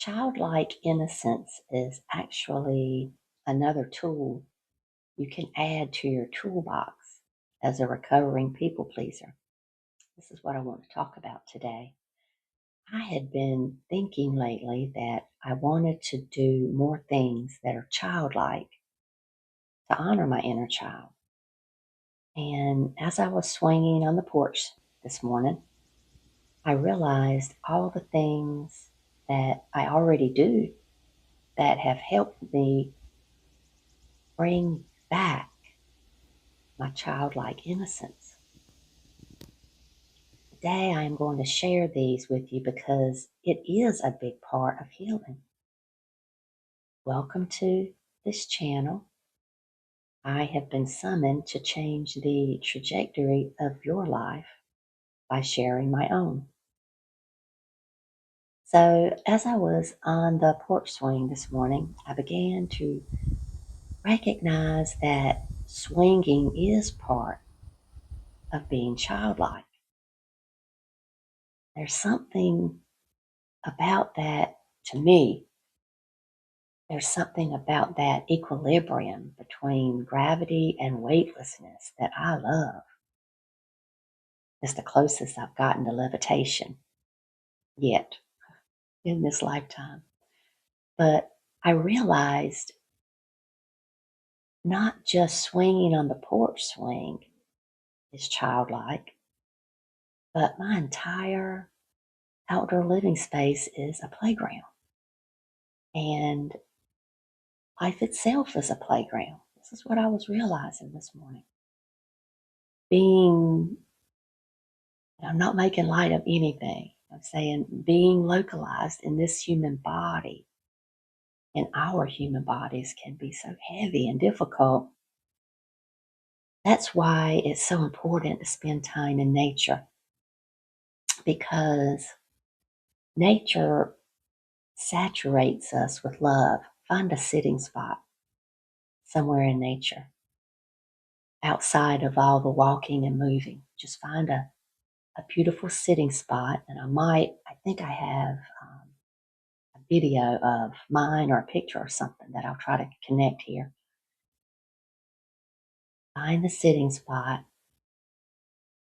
Childlike innocence is actually another tool you can add to your toolbox as a recovering people pleaser. This is what I want to talk about today. I had been thinking lately that I wanted to do more things that are childlike to honor my inner child. And as I was swinging on the porch this morning, I realized all the things that I already do that have helped me bring back my childlike innocence. Today, I am going to share these with you because it is a big part of healing. Welcome to this channel. I have been summoned to change the trajectory of your life by sharing my own. So, as I was on the porch swing this morning, I began to recognize that swinging is part of being childlike. There's something about that to me. There's something about that equilibrium between gravity and weightlessness that I love. It's the closest I've gotten to levitation yet in this lifetime. But I realized not just swinging on the porch swing is childlike, but my entire outdoor living space is a playground. And life itself is a playground. This is what I was realizing this morning. I'm not making light of anything. I'm saying being localized in this human body, and our human bodies can be so heavy and difficult. That's why it's so important to spend time in nature, because nature saturates us with love. Find a sitting spot somewhere in nature, outside of all the walking and moving. Just find a beautiful sitting spot. And I think I have a video of mine or a picture or something that I'll try to connect here. Find the sitting spot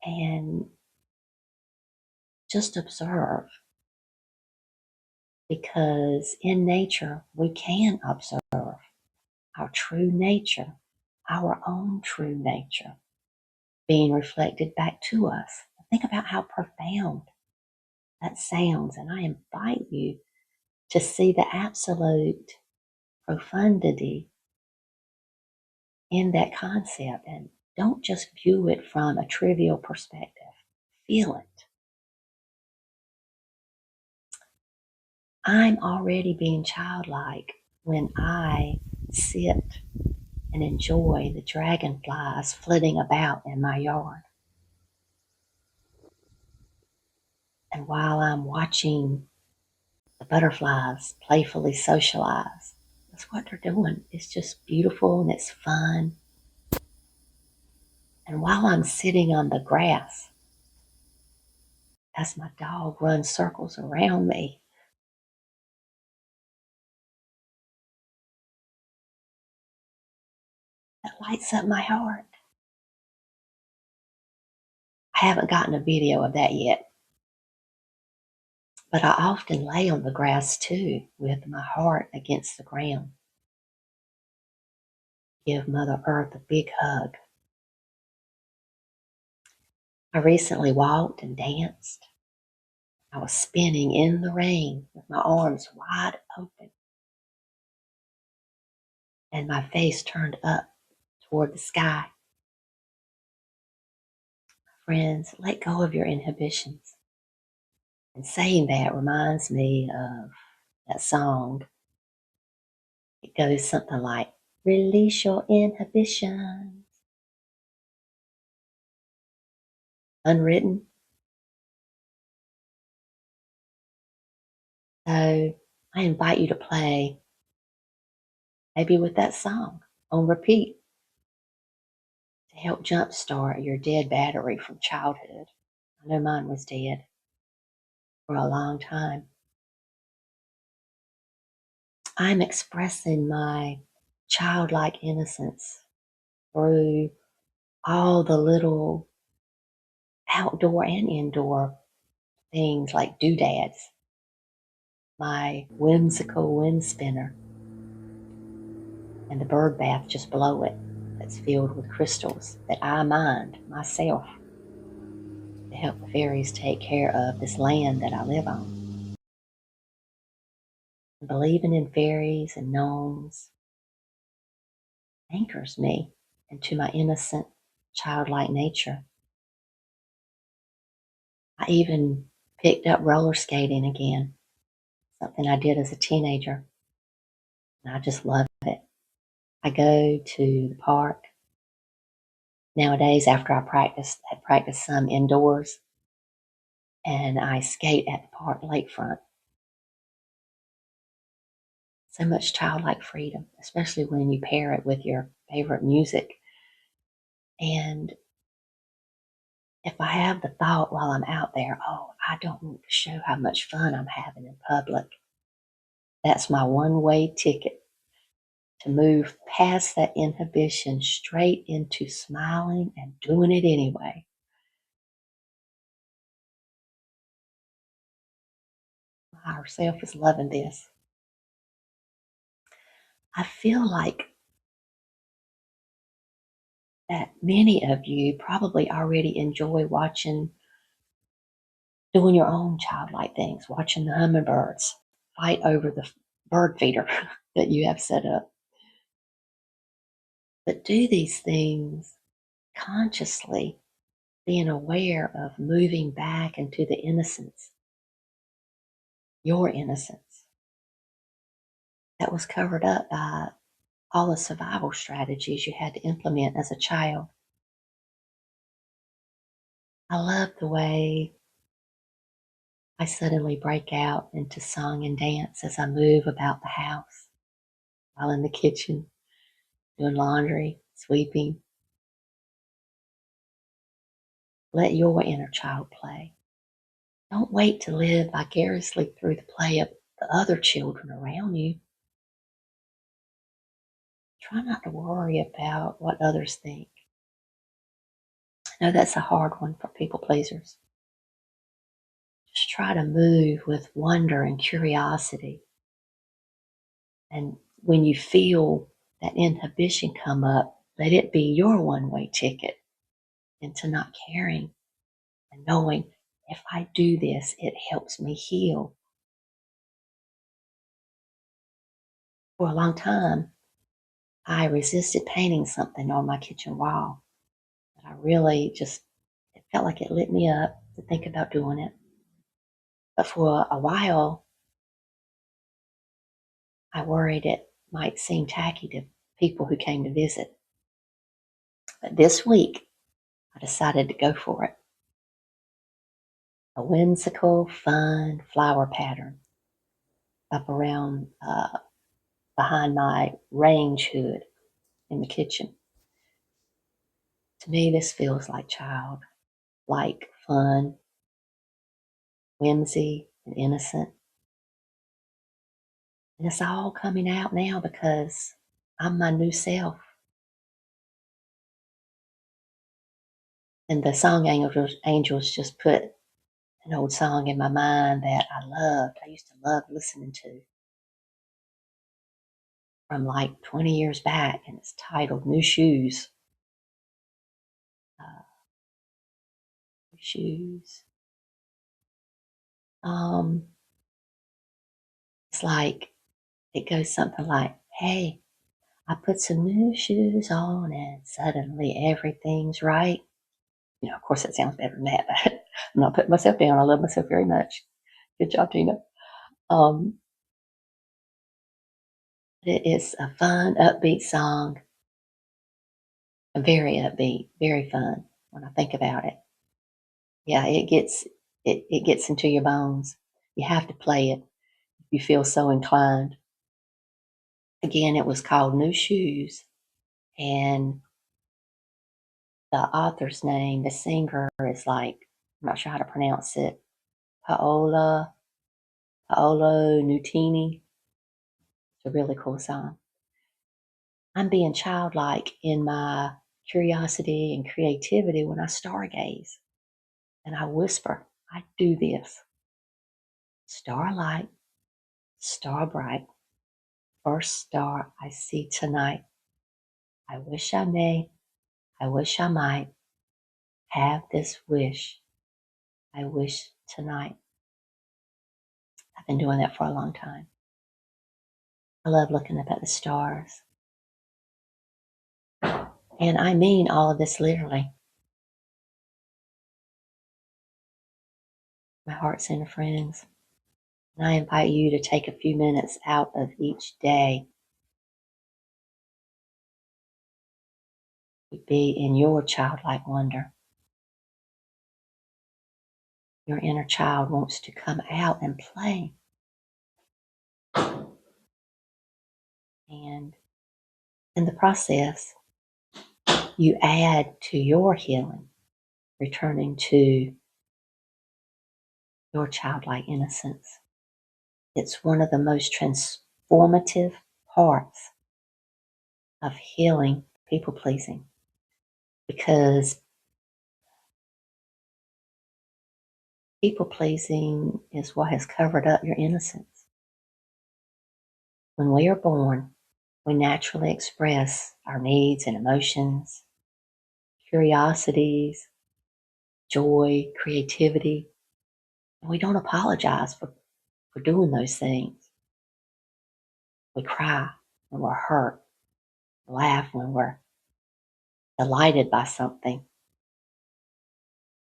and just observe, because in nature we can observe our true nature, our own true nature being reflected back to us. Think about how profound that sounds, and I invite you to see the absolute profundity in that concept, and don't just view it from a trivial perspective. Feel it. I'm already being childlike when I sit and enjoy the dragonflies flitting about in my yard. And while I'm watching the butterflies playfully socialize, that's what they're doing. It's just beautiful and it's fun. And while I'm sitting on the grass, as my dog runs circles around me, that lights up my heart. I haven't gotten a video of that yet, but I often lay on the grass too, with my heart against the ground. Give Mother Earth a big hug. I recently walked and danced. I was spinning in the rain with my arms wide open and my face turned up toward the sky. Friends, let go of your inhibitions. And saying that reminds me of that song. It goes something like, release your inhibitions. Unwritten. So I invite you to play maybe with that song on repeat to help jumpstart your dead battery from childhood. I know mine was dead for a long time. I'm expressing my childlike innocence through all the little outdoor and indoor things like doodads, my whimsical wind spinner, and the bird bath just below it that's filled with crystals that I mined myself to help the fairies take care of this land that I live on. And believing in fairies and gnomes anchors me into my innocent, childlike nature. I even picked up roller skating again, something I did as a teenager, and I just love it. I go to the park nowadays after I practiced some indoors, and I skate at the park lakefront. So much childlike freedom, especially when you pair it with your favorite music. And if I have the thought while I'm out there, oh, I don't want to show how much fun I'm having in public, that's my one way ticket to move past that inhibition straight into smiling and doing it anyway. My higher self is loving this. I feel like that many of you probably already enjoy doing your own childlike things, watching the hummingbirds fight over the bird feeder that you have set up. But do these things consciously, being aware of moving back into the innocence, your innocence, that was covered up by all the survival strategies you had to implement as a child. I love the way I suddenly break out into song and dance as I move about the house, while in the kitchen, doing laundry, sweeping. Let your inner child play. Don't wait to live vicariously through the play of the other children around you. Try not to worry about what others think. I know that's a hard one for people pleasers. Just try to move with wonder and curiosity. And when you feel that inhibition come up, let it be your one way ticket into not caring and knowing if I do this, it helps me heal. For a long time, I resisted painting something on my kitchen wall. But I really just, it felt like it lit me up to think about doing it. But for a while, I worried it might seem tacky to people who came to visit. But this week, I decided to go for it. A whimsical, fun flower pattern up around behind my range hood in the kitchen. To me, this feels like like fun, whimsy, and innocent. And it's all coming out now because I'm my new self. And the angels just put an old song in my mind that I loved. I used to love listening to from like 20 years back, and it's titled New Shoes. New Shoes. Um, it's like, it goes something like, hey, I put some new shoes on and suddenly everything's right. You know, of course, it sounds better than that, but I'm not putting myself down. I love myself very much. Good job, Tina. Um, it is a fun, upbeat song, very upbeat, very fun when I think about it. Yeah, it gets into your bones. You have to play it if you feel so inclined. Again, it was called New Shoes, and the author's name, the singer, is like, I'm not sure how to pronounce it, Paolo Nutini. It's a really cool song. I'm being childlike in my curiosity and creativity when I stargaze and I whisper, I do this. Starlight, star bright, first star I see tonight. I wish I may, I wish I might have this wish. I wish tonight. I've been doing that for a long time. I love looking up at the stars. And I mean all of this literally. My heart center friends. And I invite you to take a few minutes out of each day to be in your childlike wonder. Your inner child wants to come out and play. And in the process, you add to your healing, returning to your childlike innocence. It's one of the most transformative parts of healing people pleasing because people pleasing is what has covered up your innocence. When we are born, we naturally express our needs and emotions, curiosities, joy, creativity, and we don't apologize for doing those things. We cry when we're hurt, laugh when we're delighted by something,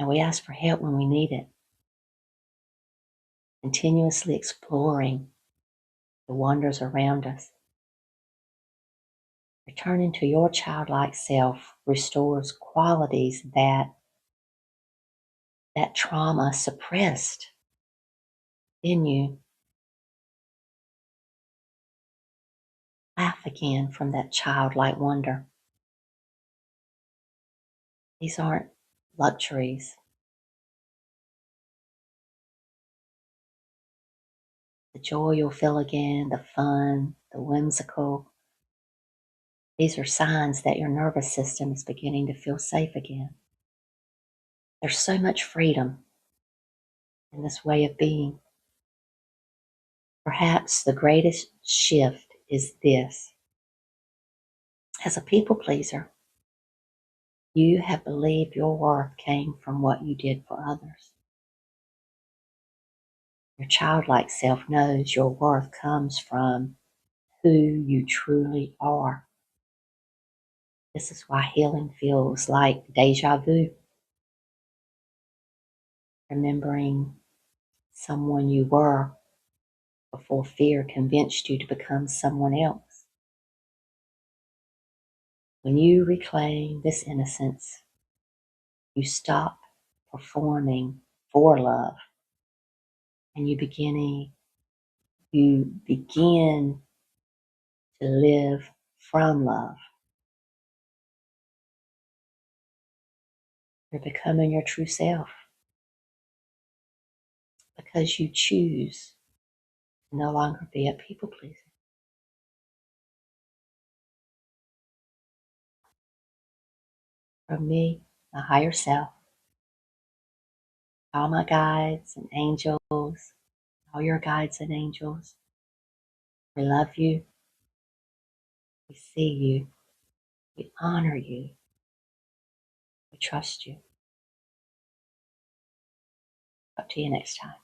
and we ask for help when we need it. Continuously exploring the wonders around us. Returning to your childlike self restores qualities that trauma suppressed in you. Laugh again from that childlike wonder. These aren't luxuries. The joy you'll feel again, the fun, the whimsical. These are signs that your nervous system is beginning to feel safe again. There's so much freedom in this way of being. Perhaps the greatest shift is this. As a people pleaser, you have believed your worth came from what you did for others. Your childlike self knows your worth comes from who you truly are. This is why healing feels like deja vu. Remembering someone you were before fear convinced you to become someone else. When you reclaim this innocence, you stop performing for love and you begin to live from love. You're becoming your true self because you choose to no longer be a people pleaser. From me, my higher self, all my guides and angels, all your guides and angels, we love you, we see you, we honor you, we trust you. Talk to you next time.